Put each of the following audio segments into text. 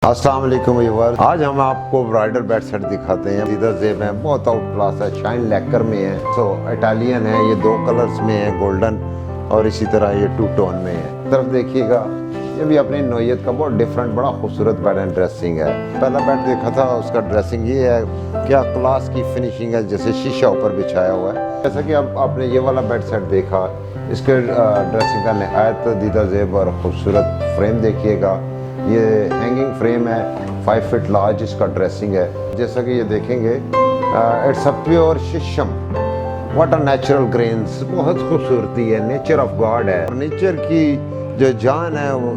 अस्सलाम वालेकुम व्यूअर्स, आज हम आपको ब्राइडल बेड सेट दिखाते हैं। इधर जेब है, बहुत आउट क्लास है, शाइन लैकर में है, तो इटालियन है, ये दो कलर्स में है, गोल्डन और इसी तरह ये टू टोन में है। तरफ देखिएगा, ये भी अपनी नोयत का बहुत डिफरेंट बड़ा खूबसूरत बेड एंड ड्रेसिंग है। पहला बेड देखा था, उसका ड्रेसिंग ये है, क्या क्लास की फिनिशिंग है, जैसे शीशा ऊपर बिछाया हुआ है। जैसा कि अब आपने ये वाला बेड सेट देखा, इसके ड्रेसिंग का नहायत दीदा जेब और खूबसूरत फ्रेम देखिएगा। ये हैंगिंग फ्रेम है, 5 फीट लार्ज इसका ड्रेसिंग है। जैसा कि ये देखेंगे, इट्स अ प्योर शीशम, व्हाट अ नेचुरल ग्रेन्स, बहुत खूबसूरती है, नेचर ऑफ गॉड है। फर्नीचर की जो जान है वो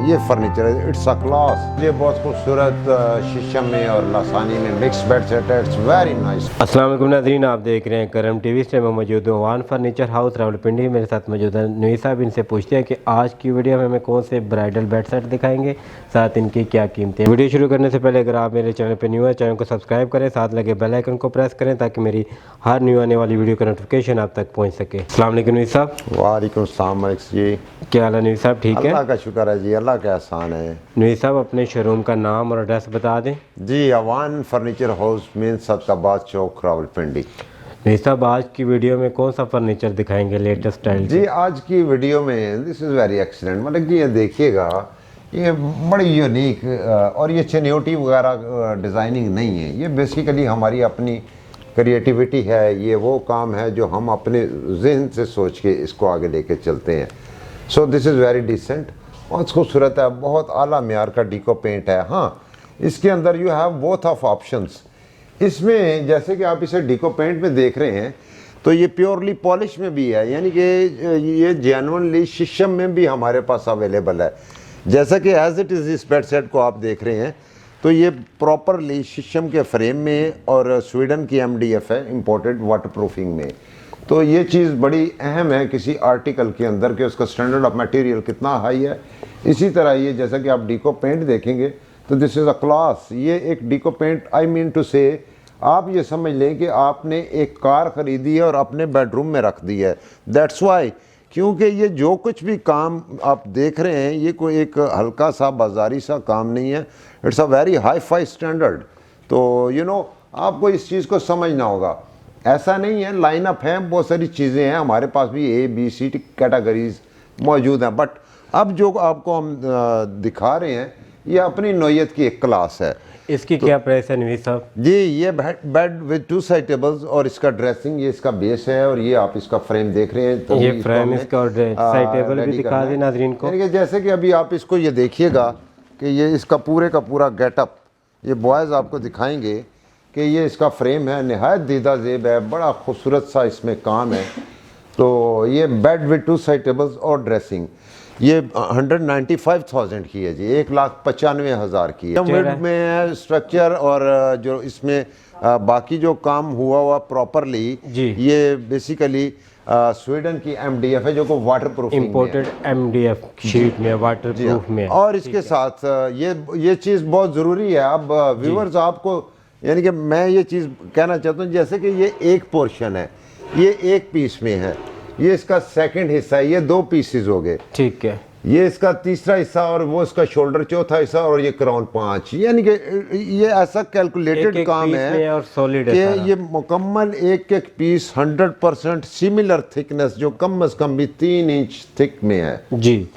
ये फर्नीचर है, इट्स अ क्लास। ये बहुत खूबसूरत शीशम में और लासानी में मिक्स बेड सेट है, इट्स वेरी नाइस। अस्सलाम वालेकुम नाज़रीन, आप देख रहे हैं करम टीवी से। मैं मौजूद हूँ वान फर्नीचर हाउस रावलपिंडी। मेरे साथ मौजूद है नवी साहब। इनसे पूछते हैं कि आज की वीडियो में हमें कौन से ब्राइडल बेड सेट दिखाएंगे, साथ इनकी क्या कीमतें। वीडियो शुरू करने से पहले अगर आप मेरे चैनल पर न्यू है, चैनल को सब्सक्राइब करें, साथ लगे बेल आइकन को प्रेस करें ताकि मेरी हर न्यू आने वाली वीडियो का नोटिफिकेशन आप तक पहुँच सके। अस्सलाम वालेकुम नवी साहब। वालेकुम अस्सलाम जी, क्या हाल है नवी साहब, ठीक है? अल्लाह का शुक्र है जी, अल्लाह का एहसान है। नवी साहब, अपने शोरूम का नाम और एड्रेस बता दें। जी, अवान फर्नीचर हाउस, मेन सदकाबाद चौक, रावलपिंडी। नवी साहब, आज की वीडियो में कौन सा फर्नीचर दिखाएंगे लेटेस्ट स्टाइल? जी, आज की वीडियो में दिस इज़ वेरी एक्सीलेंट, मतलब कि ये देखिएगा, ये बड़ी यूनिक और ये चेन्योटी वगैरह डिज़ाइनिंग नहीं है, ये बेसिकली हमारी अपनी क्रिएटिविटी है। ये वो काम है जो हम अपने जहन से सोच के इसको आगे लेके चलते हैं। So this is very decent, बहुत खूबसूरत है, बहुत आला म्यार का डीको पेंट है। हाँ, इसके अंदर you have both of options. इसमें जैसे कि आप इसे डीको पेंट में देख रहे हैं, तो ये प्योरली पॉलिश में भी है, यानी कि ये जेन्युइनली शीशम में भी हमारे पास अवेलेबल है। जैसा कि एज इट इज़ इस बेड सेट को आप देख रहे हैं, तो ये प्रॉपरली शीशम के फ्रेम में और स्वीडन की MDF है, इम्पोर्टेड वाटर प्रूफिंग में। तो ये चीज़ बड़ी अहम है किसी आर्टिकल के अंदर कि उसका स्टैंडर्ड ऑफ मटेरियल कितना हाई है। इसी तरह ये जैसा कि आप डीको पेंट देखेंगे, तो दिस इज़ अ क्लास। ये एक डीको पेंट, आई मीन टू से, आप ये समझ लें कि आपने एक कार ख़रीदी है और अपने बेडरूम में रख दी है। दैट्स वाई, क्योंकि ये जो कुछ भी काम आप देख रहे हैं, ये कोई एक हल्का सा बाजारी सा काम नहीं है, it's a very hi fi standard. तो यू नो, आपको इस चीज़ को समझना होगा। ऐसा नहीं है, लाइन अप है, बहुत सारी चीज़ें हैं हमारे पास भी, A, B, C कैटेगरीज मौजूद हैं, बट अब जो आपको हम दिखा रहे हैं, ये अपनी नोयत की एक क्लास है। इसकी क्या प्राइस है नवीद साहब? जी, ये बेड विद 2 साइड टेबल्स और इसका ड्रेसिंग, ये इसका बेस है और ये आप इसका फ्रेम देख रहे हैं। तो ये फ्रेम इसका और साइड टेबल भी दिखा दें नाज़रीन को। जैसे कि अभी आप इसको ये देखिएगा कि ये इसका पूरे का पूरा गेटअप, ये बॉयज़ आपको दिखाएंगे कि ये इसका फ्रेम है, नहायत दीदा जेब है, बड़ा खूबसूरत सा इसमें काम है। तो ये बेड विद 2 साइड टेबल्स और ड्रेसिंग, ये 195,000 की है जी, 1,95,000 की है। मिड में है स्ट्रक्चर, और जो इसमें बाकी जो काम हुआ प्रॉपरली, ये बेसिकली स्वीडन की MDF है, जो को water proof, imported MDF sheet में, वाटर प्रूफ में। और इसके साथ ये चीज़ बहुत ज़रूरी है। अब व्यूअर्स, आपको यानी कि मैं ये चीज़ कहना चाहता हूँ, जैसे कि ये एक पोर्शन है, ये एक पीस में है, ये इसका सेकंड हिस्सा है, ये 2 पीसेस हो गए, ठीक है, ये इसका तीसरा हिस्सा और वो इसका शोल्डर चौथा हिस्सा और ये क्राउन 5, यानी कि ये ऐसा कैलकुलेटेड काम है और सॉलिड कि ये मुकम्मल एक एक पीस 100% सिमिलर थिकनेस, जो कम से कम भी 3 इंच थिक में है जी,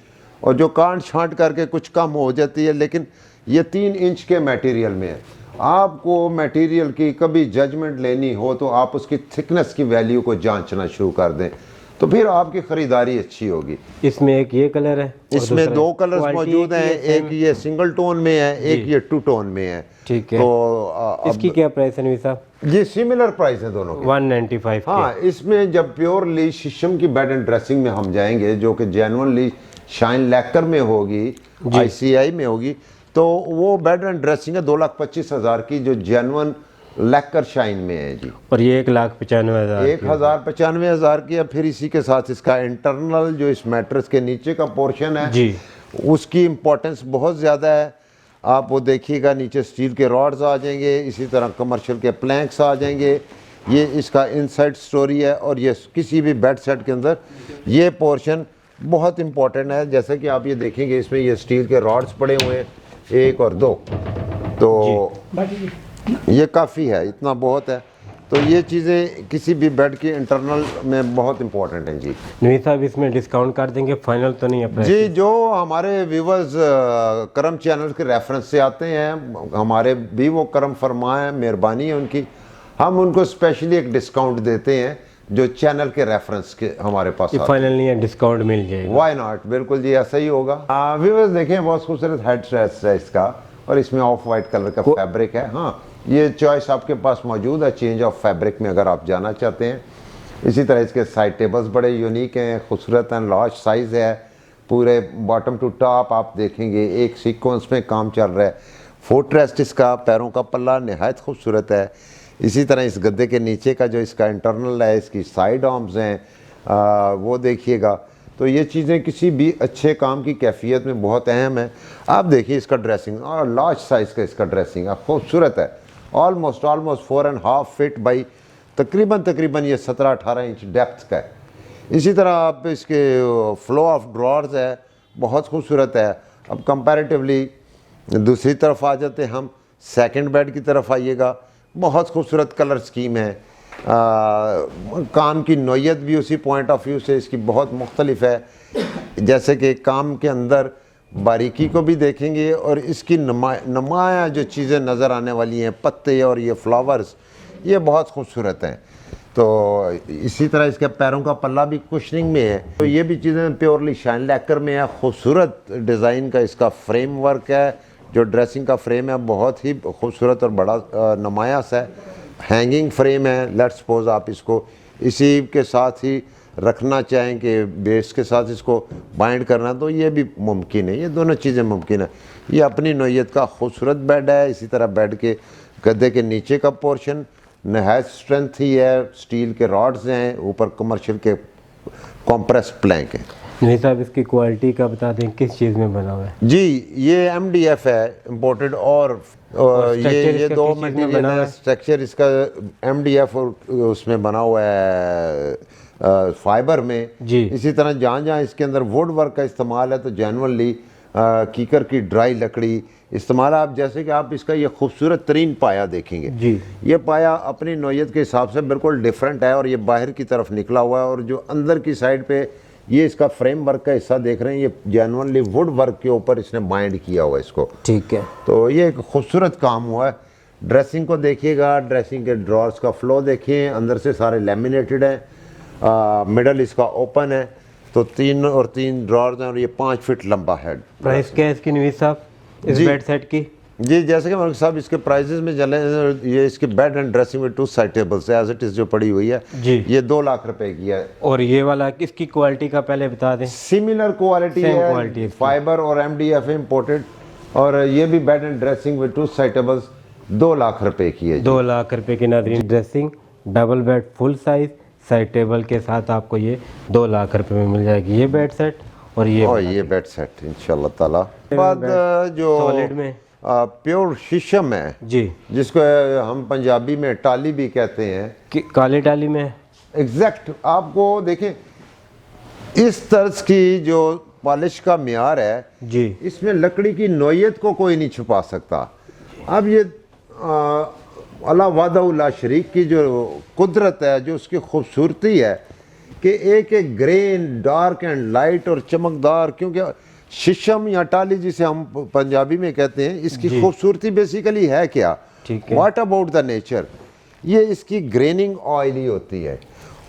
और जो काट छांट करके कुछ कम हो जाती है, लेकिन ये 3 इंच के मटेरियल में है। आपको मटेरियल की कभी जजमेंट लेनी हो तो आप उसकी थिकनेस की वैल्यू को जांचना शुरू कर दें, तो फिर आपकी ख़रीदारी अच्छी होगी। इसमें एक ये कलर है, इसमें 2 कलर्स मौजूद हैं, एक ये सिंगल टोन में है, एक ये 2 टोन में है, ठीक है। तो इसकी क्या प्राइस है नवी साहब? ये सिमिलर प्राइस है दोनों की, 195। हाँ, इसमें जब प्योरली शीशम की बेड एंड ड्रेसिंग में हम जाएंगे, जो कि जेन्युइनली शाइन लैकर में होगी, ICI में होगी, तो वो बेड एंड ड्रेसिंग है 2,25,000 की, जो जेन्युइन लैकर शाइन में है जी। और ये 1,95,000, 1,95,000 की है। फिर इसी के साथ इसका इंटरनल जो इस मैट्रेस के नीचे का पोर्शन है जी, उसकी इम्पोर्टेंस बहुत ज़्यादा है। आप वो देखिएगा, नीचे स्टील के रॉड्स आ जाएंगे, इसी तरह कमर्शियल के प्लैंक्स आ जाएंगे। ये इसका इनसाइड स्टोरी है, और ये किसी भी बेड सेट के अंदर ये पोर्शन बहुत इंपॉर्टेंट है। जैसे कि आप ये देखेंगे, इसमें ये स्टील के रॉड्स पड़े हुए हैं, 1 और 2, तो ये काफ़ी है, इतना बहुत है। तो ये चीज़ें किसी भी बेड की इंटरनल में बहुत इंपॉर्टेंट हैं जी। नवीद साहब इसमें डिस्काउंट कर देंगे, फाइनल तो नहीं है प्राइस? जी, जो हमारे व्यूवर्स करम चैनल के रेफरेंस से आते हैं, हमारे भी वो करम फरमा है, मेहरबानी है उनकी, हम उनको स्पेशली एक डिस्काउंट देते हैं जो चैनल के रेफरेंस के हमारे पास आते हैं। फाइनल नहीं है, डिस्काउंट मिल जाएगा। वाई नॉट, बिल्कुल जी, ऐसा ही होगा। व्यूवर्स देखें, बहुत खूबसूरत हेड रेस्ट है इसका, और इसमें ऑफ वाइट कलर का फैब्रिक है। हाँ, ये चॉइस आपके पास मौजूद है चेंज ऑफ फैब्रिक में, अगर आप जाना चाहते हैं। इसी तरह इसके साइड टेबल्स बड़े यूनिक हैं, खूबसूरत हैं, लार्ज साइज़ है, पूरे बॉटम टू टॉप आप देखेंगे एक सीक्वेंस में काम चल रहा है। फुट रेस्ट इसका, पैरों का पल्ला नहायत खूबसूरत है। इसी तरह इस गद्दे के नीचे का जो इसका इंटरनल है, इसकी साइड आर्म्स हैं, वो देखिएगा। तो ये चीज़ें किसी भी अच्छे काम की कैफियत में बहुत अहम है। आप देखिए इसका ड्रेसिंग, और लार्ज साइज़ का इसका ड्रेसिंग है, खूबसूरत है। ऑलमोस्ट 4.5 फीट बाई तकरीबन ये 17-18 इंच डेप्थ का है। इसी तरह आप इसके फ्लो ऑफ ड्रॉर्स है, बहुत खूबसूरत है। अब कंपैरेटिवली दूसरी तरफ आ जाते हैं हम, सेकंड बेड की तरफ आइएगा, बहुत खूबसूरत कलर स्कीम है। काम की नोयत भी उसी पॉइंट ऑफ व्यू से इसकी बहुत मुख्तलिफ है। जैसे कि काम के अंदर बारीकी को भी देखेंगे, और इसकी नुमाया जो चीज़ें नज़र आने वाली हैं, पत्ते और ये फ्लावर्स, ये बहुत खूबसूरत हैं। तो इसी तरह इसके पैरों का पल्ला भी कुशनिंग में है, तो ये भी चीज़ें प्योरली शाइन लैकर में है। खूबसूरत डिज़ाइन का इसका फ्रेम वर्क है, जो ड्रेसिंग का फ्रेम है बहुत ही खूबसूरत और बड़ा नुमाया सा है। हैंगिंग फ्रेम है, लेट्स सपोज आप इसको इसी के साथ ही रखना चाहें कि बेस के साथ इसको बाइंड करना, तो ये भी मुमकिन है। ये दोनों चीज़ें मुमकिन है। ये अपनी नोयत का खूबसूरत बेड है। इसी तरह बेड के गद्दे के नीचे का पोर्शन नहायत स्ट्रेंथ ही है, स्टील के रॉड्स हैं, ऊपर कमर्शियल के कॉम्प्रेस प्लैंक हैं। नहीं साहब, इसकी क्वालिटी का बता दें, किस चीज़ में बना हुआ है? जी, ये MDF है, इम्पोर्टेड, और ये 2 मटेरियल है। स्ट्रक्चर इसका MDF और उसमें बना हुआ है फाइबर में जी। इसी तरह जहाँ जहाँ इसके अंदर वुड वर्क का इस्तेमाल है, तो जेनुअनली कीकर की ड्राई लकड़ी इस्तेमाल। आप जैसे कि आप इसका ये खूबसूरत तरीन पाया देखेंगे जी, ये पाया अपनी नोयत के हिसाब से बिल्कुल डिफरेंट है, और ये बाहर की तरफ निकला हुआ है। और जो अंदर की साइड पे ये इसका फ्रेम वर्क का हिस्सा देख रहे हैं, ये जेनुअनली वुड वर्क के ऊपर इसने बाइंड किया हुआ है इसको। ठीक है। तो ये एक खूबसूरत काम हुआ है। ड्रेसिंग को देखिएगा, ड्रेसिंग के ड्रॉर्स का फ्लो देखिए, अंदर से सारे लेमिनेटेड है, मिडल इसका ओपन है, तो 3 और 3 ड्रॉर्स हैं, और ये 5 फीट लंबा है। प्राइस क्या है इसकी नवीद साहब, इस बेड सेट की? जी, जैसे कि मलिक साहब इसके प्राइजेस में चले, ये इसके बेड एंड ड्रेसिंग में 2 साइड टेबल्स है, एज इट इज़ जो पड़ी हुई है जी, ये 2 लाख रुपए की है। और ये वाला इसकी क्वालिटी का पहले बता दें। सिमिलर क्वालिटी है, फाइबर और MDF इम्पोर्टेड, और ये भी bed and dressing with 2 side tables 2 lakh रुपए की है। 2 लाख रुपए की नाज़रीन dressing, double bed, full size, side table के साथ आपको ये 2 लाख रुपए में मिल जाएगी ये बेड सेट। और ये बेड सेट इंशाल्लाह ताला। बाद जो सॉलिड में प्योर शीशम है जी, जिसको हम पंजाबी में टाली भी कहते हैं, काली टाली में एग्जैक्ट। आपको देखें इस तर्ज की जो पॉलिश का मियार है जी, इसमें लकड़ी की नोयत को कोई नहीं छुपा सकता। अब ये अल्लाह वादा शरीक की जो कुदरत है, जो उसकी खूबसूरती है कि एक एक ग्रेन डार्क एंड लाइट और चमकदार, क्योंकि शीशम या टाली जिसे हम पंजाबी में कहते हैं, इसकी खूबसूरती बेसिकली है क्या? ठीक है। What about the nature? ये इसकी ग्रेनिंग ऑयली होती है।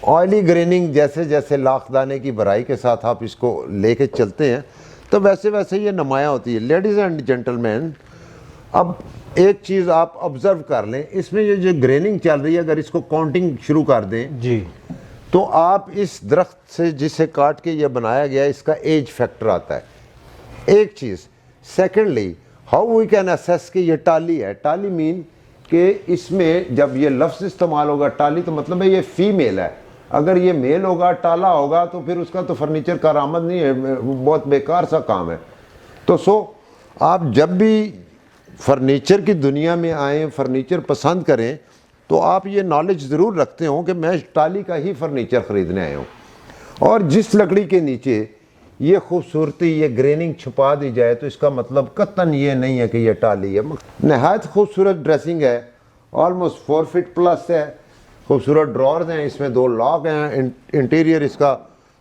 ऑयली ग्रेनिंग जैसे जैसे लाखदाने की भराई के साथ आप इसको लेके चलते हैं तो वैसे वैसे ये नुमाया होती है। लेडीज़ एंड जेंटलमैन, अब एक चीज़ आप ऑब्जर्व कर लें, इसमें ये जो ग्रेनिंग चल रही है, अगर इसको काउंटिंग शुरू कर दें जी, तो आप इस दरख्त से जिसे काट के ये बनाया गया इसका एज फैक्टर आता है, एक चीज़। Secondly, how we can assess कि ये टाली है। टाली मीन कि इसमें जब ये लफ्ज़ इस्तेमाल होगा टाली, तो मतलब है ये फीमेल है। अगर ये मेल होगा, टाला होगा, तो फिर उसका तो फर्नीचर का आमद नहीं है, बहुत बेकार सा काम है। तो आप जब भी फर्नीचर की दुनिया में आएँ, फर्नीचर पसंद करें, तो आप ये नॉलेज ज़रूर रखते हो कि मैं टाली का ही फर्नीचर ख़रीदने आया हूँ। और जिस लकड़ी के नीचे ये खूबसूरती, ये ग्रेनिंग छुपा दी जाए तो इसका मतलब कतन ये नहीं है कि ये टाली है। नहायत खूबसूरत ड्रेसिंग है, ऑलमोस्ट 4 फीट प्लस है। खूबसूरत ड्रॉर्स हैं, इसमें 2 लॉक हैं। इंटीरियर इसका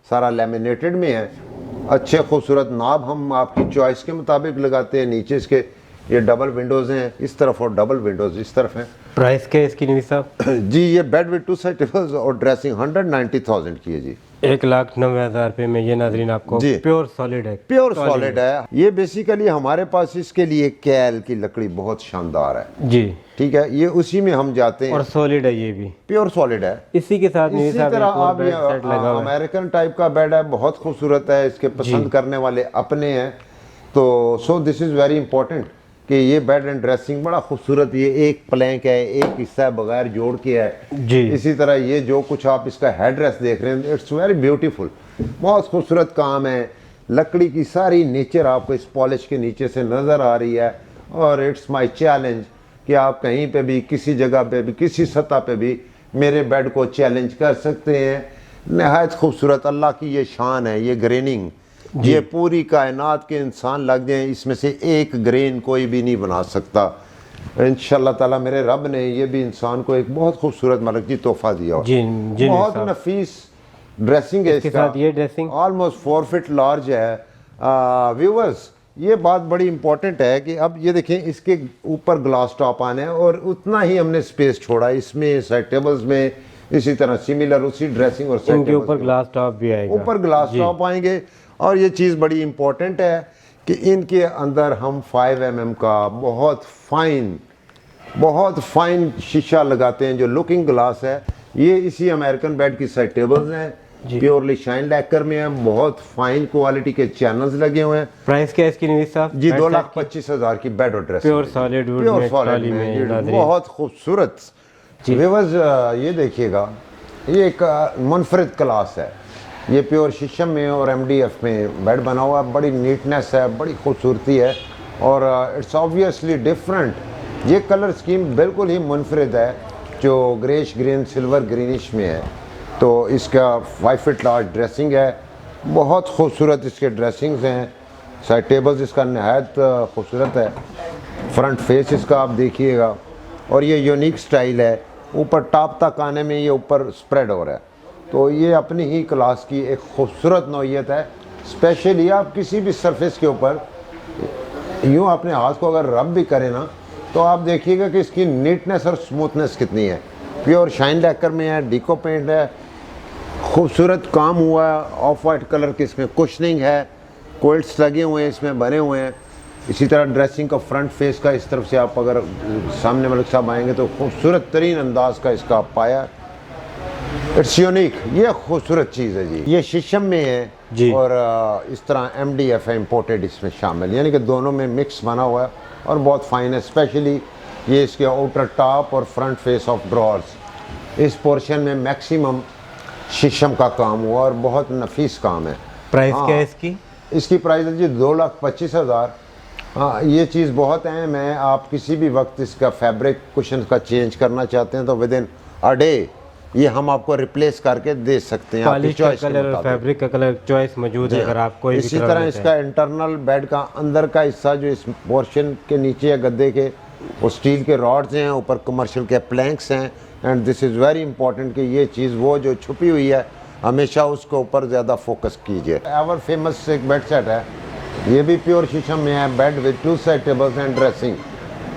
सारा लेमिनेटेड में है। अच्छे खूबसूरत नाब हम आपकी चॉइस के मुताबिक लगाते हैं। नीचे इसके ये डबल विंडोज़ हैं इस तरफ और डबल विंडोज़ इस तरफ हैं। प्राइस क्या है इसकी नवीद साहब? जी ये बेड विद 2 साइड टेबल्स और ड्रेसिंग 190,000 की है जी। 1,90,000 रुपये में ये नाजरीन आपको जी। प्योर सॉलिड है। प्योर सॉलिड है ये। बेसिकली हमारे पास इसके लिए कैल की लकड़ी बहुत शानदार है जी, ठीक है। ये उसी में हम जाते हैं और सॉलिड है ये भी, प्योर सॉलिड है। इसी के साथ नवीद इसी साहब तरह एक और आप बेड सेट लगा हुआ है। अमेरिकन टाइप का बेड है, बहुत खूबसूरत है। इसके पसंद करने वाले अपने हैं। तो सो दिस इज़ वेरी इंपॉर्टेंट कि ये बेड एंड ड्रेसिंग बड़ा खूबसूरत, ये एक प्लैंक है, एक हिस्सा बगैर जोड़ के है जी। इसी तरह ये जो कुछ आप इसका हेड रेस्ट देख रहे हैं, इट्स वेरी ब्यूटीफुल, बहुत खूबसूरत काम है। लकड़ी की सारी नेचर आपको इस पॉलिश के नीचे से नज़र आ रही है। और इट्स माई चैलेंज कि आप कहीं पे भी, किसी जगह पे भी, किसी सतह पे भी मेरे बेड को चैलेंज कर सकते हैं। नहायत खूबसूरत अल्लाह की ये शान है। ये ग्रेनिंग, ये पूरी कायनात के इंसान लग जाएं, इसमें से एक ग्रेन कोई भी नहीं बना सकता। इंशाल्लाह ताला मेरे रब ने ये भी इंसान को एक बहुत खूबसूरत मलक जी तोहफा दिया। जी जी बहुत साहब। नफीस ड्रेसिंग है इसके इसका। साथ ये ड्रेसिंग ऑलमोस्ट 4 फीट लार्ज है। व्यूवर्स ये बात बड़ी इंपॉर्टेंट है कि अब ये देखें इसके ऊपर ग्लास टॉप आने हैं और उतना ही हमने स्पेस छोड़ा इसमें साइड टेबल्स में। इसी तरह सिमिलर उसी ड्रेसिंग और साइड इनके टेबल्स ऊपर ग्लास टॉप भी आएगा, ऊपर ग्लास टॉप आएंगे। और ये चीज़ बड़ी इंपॉर्टेंट है कि इनके अंदर हम 5 mm का बहुत फाइन शीशा लगाते हैं जो लुकिंग ग्लास है। ये इसी अमेरिकन बेड की साइड टेबल्स हैं, प्योरली शाइन लैकर में है। बहुत फाइन क्वालिटी के चैनल्स लगे हुए हैं। प्राइस क्या है इसकी नवीद साहब? जी 2,25,000 की बेड और dress, pure solid wood pure में सॉलिड ट्रॉली में में नाज़रीन। बहुत खूबसूरत। व्यूअर्स ये देखिएगा, ये एक मुनफरिद क्लास है। ये प्योर शीशम में और MDF में बेड बना हुआ है। बड़ी नीटनेस है, बड़ी खूबसूरती है और इट्स ऑब्वियसली डिफरेंट। ये कलर स्कीम बिल्कुल ही मुनफरिद है जो ग्रेश ग्रीन सिल्वर ग्रीनिश में है। तो इसका 5 फीट लार्ज ड्रेसिंग है, बहुत खूबसूरत इसके ड्रेसिंग्स हैं। साइड टेबल्स इसका नहायत खूबसूरत है। फ्रंट फेस इसका आप देखिएगा और ये यूनिक स्टाइल है। ऊपर टॉप तक आने में ये ऊपर स्प्रेड हो रहा है। तो ये अपनी ही क्लास की एक खूबसूरत नौइयत है। स्पेशली आप किसी भी सरफेस के ऊपर यूँ अपने हाथ को अगर रब भी करें ना तो आप देखिएगा कि इसकी नीटनेस और स्मूथनेस कितनी है। प्योर शाइन लैकर में है, डीको पेंट है, खूबसूरत काम हुआ है। ऑफ वाइट कलर की इसमें कुशनिंग है, क्विल्ट्स लगे हुए हैं इसमें बने हुए हैं। इसी तरह ड्रेसिंग का फ्रंट फेस का इस तरफ से आप अगर सामने मलिक साहब आएंगे तो खूबसूरत तरीन अंदाज का इसका पाया। इट्स यूनिक, ये खूबसूरत चीज़ है जी। ये शीशम में है जी। और इस तरह MDF है इम्पोर्टेड इसमें शामिल, यानी कि दोनों में मिक्स बना हुआ है और बहुत फाइन है। स्पेशली ये इसके आउटर टॉप और फ्रंट फेस ऑफ ड्रॉर्स, इस पोर्शन में मैक्सिमम शीशम का काम हुआ और बहुत नफीस काम है। प्राइस क्या है इसकी? इसकी प्राइस है जी 2,25,000। हाँ ये चीज़ बहुत अहम है। आप किसी भी वक्त इसका फैब्रिक कुशन का चेंज करना चाहते हैं तो विद इन अ डे ये हम आपको रिप्लेस करके दे सकते हैं। आपकी पॉलिश का चॉइस के कलर और मुताबिक। फैब्रिक का कलर चॉइस मौजूद है अगर आप कोई भी इसी कलर तरह लेते हैं। इसका इंटरनल बेड का अंदर का हिस्सा जो इस पोर्शन के नीचे है गद्दे के, वो स्टील के रॉड्स हैं, ऊपर कमर्शियल के प्लैंक्स हैं। And this is very important कि ये चीज़ वो जो छुपी हुई है हमेशा उसके ऊपर ज़्यादा फोकस कीजिए। एवर फेमस एक बेड सेट है, ये भी प्योर शीशम में है। Bed with 2 side tables and dressing,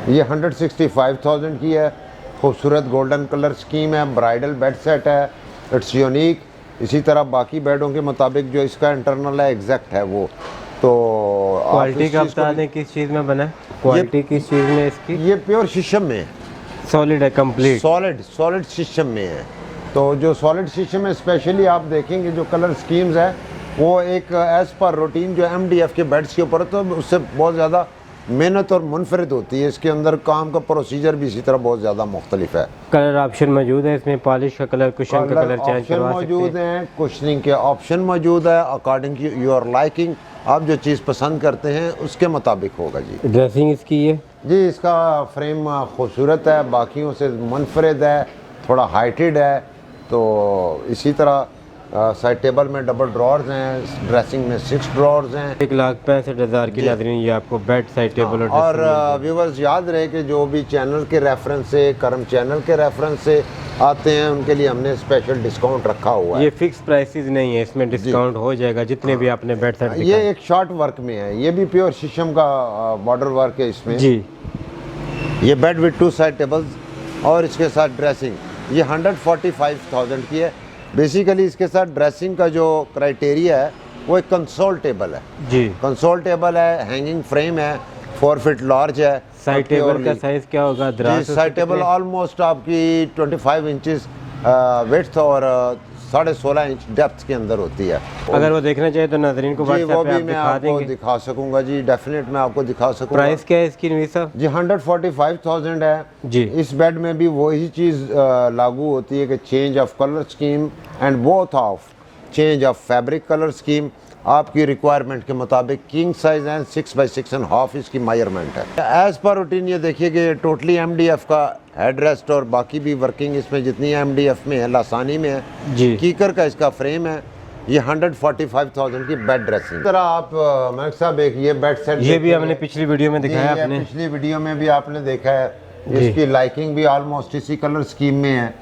ये 165,000 की है। खूबसूरत गोल्डन कलर स्कीम है, ब्राइडल बेड सेट है, इट्स यूनिक। इसी तरह बाकी बेडों के मुताबिक जो इसका इंटरनल है एग्जैक्ट है वो। तो क्वालिटी का बता दें किस चीज़ में बना है? क्वालिटी किस चीज़ में इसकी? ये प्योर शीशम में है, सॉलिड है, कंप्लीट सॉलिड शीशम में है। तो जो सॉलिड शीशम में स्पेशली आप देखेंगे जो कलर स्कीम्स है वो एक एज पर रूटीन जो MDF के बेड्स के ऊपर तो उससे बहुत ज़्यादा मेहनत और मुनफरिद होती है। इसके अंदर काम का प्रोसीजर भी इसी तरह बहुत ज़्यादा मुख्तलिफ है। कलर ऑप्शन मौजूद है इसमें, पॉलिश का कलर, कुशन का कलर चेंज ऑप्शन करवा सकते मौजूद हैं। हैं, कुशनिंग के ऑप्शन मौजूद है। अकॉर्डिंग टू योर लाइकिंग आप जो चीज़ पसंद करते हैं उसके मुताबिक होगा जी। ड्रेसिंग इसकी ये जी इसका फ्रेम खूबसूरत है, बाकियों से मुनफरिद है, थोड़ा हाइटेड है। तो इसी तरह साइड टेबल में डबल ड्रॉर्स हैं, ड्रेसिंग में 6 ड्रॉर्स हैं। 1,65,000 की नाज़रीन ये आपको बेड साइड टेबल और व्यूवर्स याद रहे कि जो भी चैनल के रेफरेंस से, करम चैनल के रेफरेंस से आते हैं उनके लिए हमने स्पेशल डिस्काउंट रखा हुआ है। ये फिक्स प्राइसेस नहीं है, इसमें डिस्काउंट हो जाएगा जितने भी आपने बेड सेट ये एक शॉर्ट वर्क में है, ये भी प्योर शीशम का बॉर्डर वर्क है इसमें जी। ये बेड विद 2 साइड टेबल्स और इसके साथ ड्रेसिंग, ये 145,000 की है। बेसिकली इसके साथ ड्रेसिंग का जो क्राइटेरिया है वो एक कंसोल टेबल है जी। कंसोल टेबल है, हैंगिंग फ्रेम है, 4 फीट लार्ज है। साइड टेबल का साइज क्या होगा? साइड टेबल ऑलमोस्ट आपकी 25 इंचेस विड्थ और 16.5 इंच डेप्थ के अंदर होती है। अगर वो देखना चाहिए तो नाज़रीन को जी व्हाट्सएप वो पे भी आप मैं दिखा आपको देंगे। दिखा सकूंगा जी, डेफिनेट मैं आपको दिखा सकूंगा। प्राइस क्या है इसकी नवीद साहब? जी 145,000 है जी। इस बेड में भी वही चीज़ लागू होती है कि change of colour scheme and both of change of fabric colour scheme आपकी रिक्वायरमेंट के मुताबिक किंग साइज एंड 6 बाई 6.5 इसकी मायरमेंट है। एज पर रूटीन ये देखिए कि टोटली MDF का हेड रेस्ट और बाकी भी वर्किंग इसमें जितनी MDF में है, लासानी में है जी। कीकर का इसका फ्रेम है। ये 145,000 की बेड ड्रेसिंग। तरह आप मलिक साहब एक ये बेड सेट ये भी हमने पिछली वीडियो में दिखाया ये आपने। पिछली वीडियो में भी आपने देखा है, इसकी लाइकिंग भी ऑलमोस्ट इसी कलर स्कीम में है।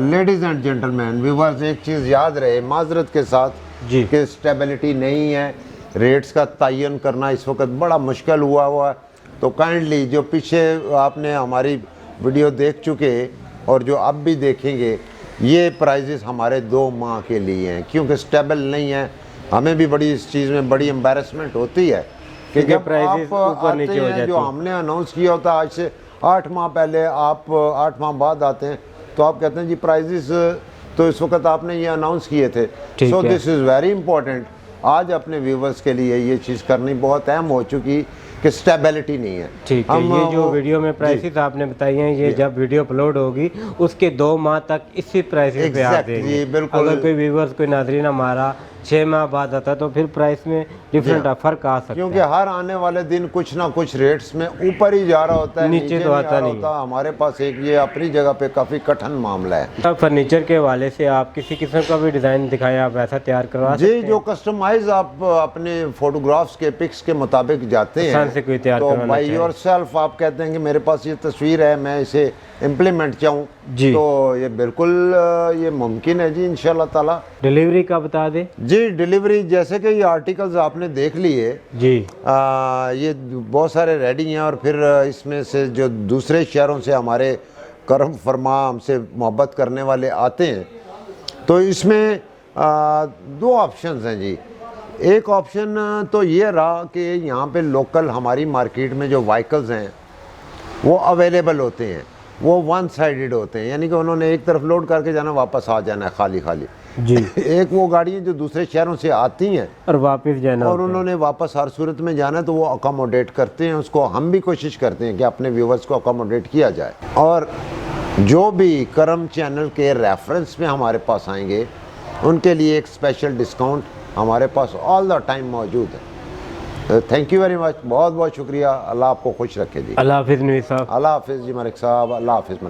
लेडीज एंड जेंटलमैन व्यूवर्स एक चीज़ याद रहे माजरत के साथ जी कि स्टेबिलिटी नहीं है, रेट्स का तयन करना इस वक्त बड़ा मुश्किल हुआ है। तो काइंडली जो पीछे आपने हमारी वीडियो देख चुके और जो अब भी देखेंगे, ये प्राइजेस हमारे 2 माह के लिए हैं क्योंकि स्टेबल नहीं है। हमें भी बड़ी इस चीज़ में बड़ी एम्बेरसमेंट होती है कि जब प्राइजेस आप ऊपर नीचे हो आते हैं, जो हमने अनाउंस किया होता आज से 8 माह पहले, आप 8 माह बाद आते हैं तो आप कहते हैं जी प्राइजेस तो इस वक्त आपने ये अनाउंस किए थे। सो दिस इज़ वेरी इंपॉर्टेंट। आज अपने व्यूवर्स के लिए ये चीज़ करनी बहुत अहम हो चुकी कि स्टेबिलिटी नहीं है। ठीक है। ये जो वीडियो में प्राइसेस आपने बताई हैं, ये जब वीडियो अपलोड होगी उसके 2 माह तक इसी प्राइसेस पे आप देंगे। बिल्कुल। अगर कोई व्यूवर्स कोई नाज़रीन हमारा 6 माह बाद आता तो फिर प्राइस में डिफरेंट फ़र्क आ सकता है क्योंकि हर आने वाले दिन कुछ ना कुछ रेट्स में ऊपर ही जा रहा होता है, नीचे तो आता नहीं होता। हमारे पास एक ये अपनी जगह पे काफ़ी कठिन मामला है। अब फर्नीचर के हवाले से आप किसी किस्म का भी डिज़ाइन दिखाएं, आप ऐसा तैयार करवा सकते जी, जो कस्टमाइज आप अपने फोटोग्राफ्स के पिक्स के मुताबिक जाते हैं से कोई तैयार तो करवाना बाई योरसेल्फ आप कहते हैं कि मेरे पास ये तस्वीर है, मैं इसे इम्प्लीमेंट चाहूँ जी, तो ये बिल्कुल ये मुमकिन है जी इंशाल्लाह ताला। डिलीवरी का बता दें जी डिलीवरी जैसे कि ये आर्टिकल्स आपने देख लिए जी, ये बहुत सारे रेडी हैं और फिर इसमें से जो दूसरे शहरों से हमारे करम फरमा हमसे मोहब्बत करने वाले आते हैं तो इसमें 2 ऑप्शंस हैं जी। एक ऑप्शन तो ये रहा कि यहाँ पे लोकल हमारी मार्केट में जो व्हीकल्स हैं वो अवेलेबल होते हैं, वो 1 साइडेड होते हैं, यानी कि उन्होंने एक तरफ लोड करके जाना, वापस आ जाना है खाली खाली जी। एक वो गाड़ियाँ जो दूसरे शहरों से आती हैं और वापस जाना और उन्होंने वापस हर सूरत में जाना है तो वो अकोमोडेट करते हैं उसको। हम भी कोशिश करते हैं कि अपने व्यूवर्स को अकोमोडेट किया जाए और जो भी करम चैनल के रेफरेंस में हमारे पास आएंगे उनके लिए एक स्पेशल डिस्काउंट हमारे पास ऑल द टाइम मौजूद है। थैंक यू वेरी मच, बहुत बहुत शुक्रिया। अल्लाह आपको खुश रखे जी। अल्लाह हाफिज़ नवीद साहब। अल्लाह हाफिज़ जी मलिक साहब, अल्लाह हाफिज़।